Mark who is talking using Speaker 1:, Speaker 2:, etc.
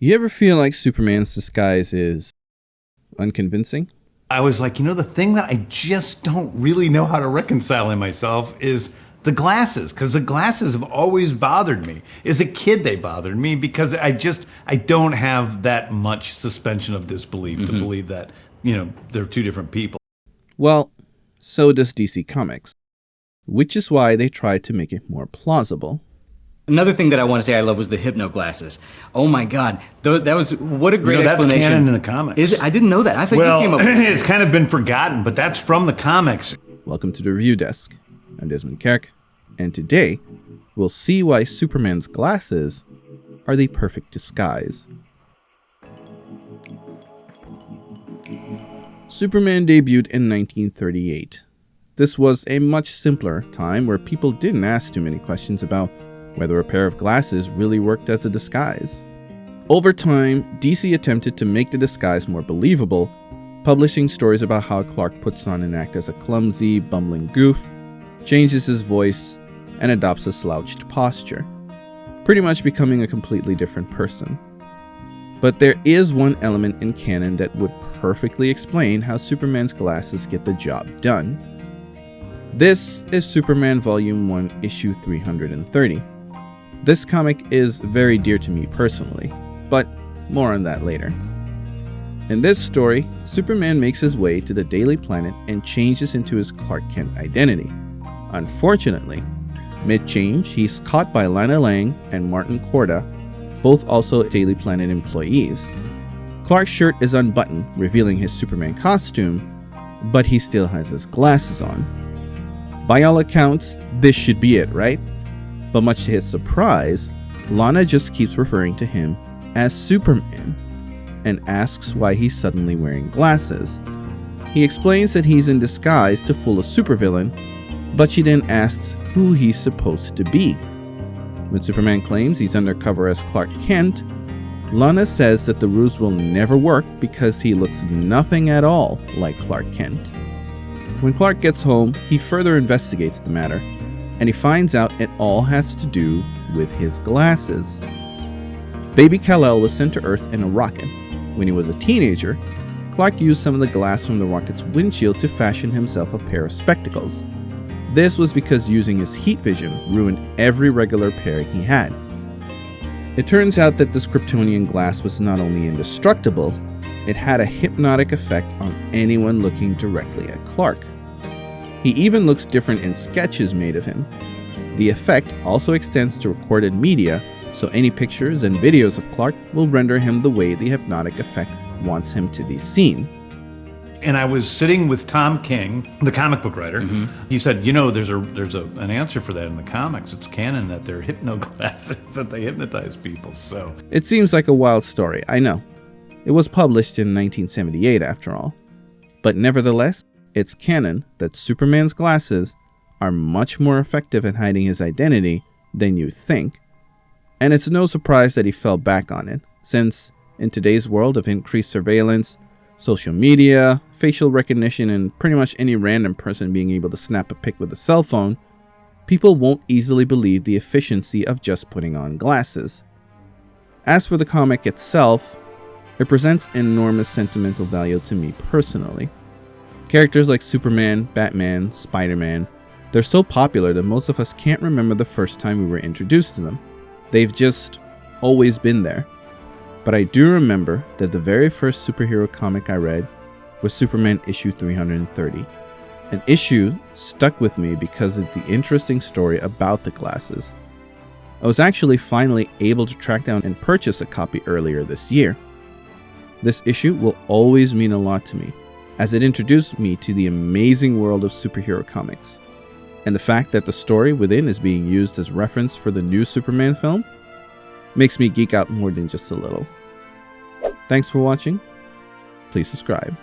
Speaker 1: You ever feel like Superman's disguise is unconvincing?
Speaker 2: I was like, the thing that I just don't really know how to reconcile in myself is the glasses, because the glasses have always bothered me. As a kid, they bothered me because I don't have that much suspension of disbelief to believe that, they're two different people.
Speaker 1: Well, so does DC Comics, which is why they tried to make it more plausible.
Speaker 3: Another thing that I want to say I love was the hypno glasses. Oh my God, that was what a great
Speaker 2: that's
Speaker 3: explanation.
Speaker 2: Canon in the comics.
Speaker 3: Is it? I didn't know that. I thought you came up with it.
Speaker 2: It's kind of been forgotten, but that's from the comics.
Speaker 1: Welcome to the Review Desk. I'm Desmond Kerk, and today we'll see why Superman's glasses are the perfect disguise. Superman debuted in 1938. This was a much simpler time where people didn't ask too many questions about whether a pair of glasses really worked as a disguise. Over time, DC attempted to make the disguise more believable, publishing stories about how Clark puts on an act as a clumsy, bumbling goof, changes his voice, and adopts a slouched posture, pretty much becoming a completely different person. But there is one element in canon that would perfectly explain how Superman's glasses get the job done. This is Superman Volume 1, Issue 330. This comic is very dear to me personally, but more on that later. In this story, Superman makes his way to the Daily Planet and changes into his Clark Kent identity. Unfortunately, mid-change, he's caught by Lana Lang and Martin Corda, both also Daily Planet employees. Clark's shirt is unbuttoned, revealing his Superman costume, but he still has his glasses on. By all accounts, this should be it, right? But much to his surprise, Lana just keeps referring to him as Superman and asks why he's suddenly wearing glasses. He explains that he's in disguise to fool a supervillain, but she then asks who he's supposed to be. When Superman claims he's undercover as Clark Kent, Lana says that the ruse will never work because he looks nothing at all like Clark Kent. When Clark gets home, he further investigates the matter, and he finds out it all has to do with his glasses. Baby Kal-El was sent to Earth in a rocket. When he was a teenager, Clark used some of the glass from the rocket's windshield to fashion himself a pair of spectacles. This was because using his heat vision ruined every regular pair he had. It turns out that this Kryptonian glass was not only indestructible, it had a hypnotic effect on anyone looking directly at Clark. He even looks different in sketches made of him. The effect also extends to recorded media, so any pictures and videos of Clark will render him the way the hypnotic effect wants him to be seen.
Speaker 2: And I was sitting with Tom King, the comic book writer. He said, there's an answer for that in the comics. It's canon that they're hypno glasses, that they hypnotize people. So
Speaker 1: it seems like a wild story, I know. It was published in 1978 after all. But nevertheless, it's canon that Superman's glasses are much more effective at hiding his identity than you think. And it's no surprise that he fell back on it, since in today's world of increased surveillance, social media, facial recognition, and pretty much any random person being able to snap a pic with a cell phone, people won't easily believe the efficiency of just putting on glasses. As for the comic itself, it presents enormous sentimental value to me personally. Characters like Superman, Batman, Spider-Man, they're so popular that most of us can't remember the first time we were introduced to them. They've just always been there. But I do remember that the very first superhero comic I read was Superman issue 330. An issue stuck with me because of the interesting story about the glasses. I was actually finally able to track down and purchase a copy earlier this year. This issue will always mean a lot to me, as it introduced me to the amazing world of superhero comics. And the fact that the story within is being used as reference for the new Superman film makes me geek out more than just a little. Thanks for watching. Please subscribe.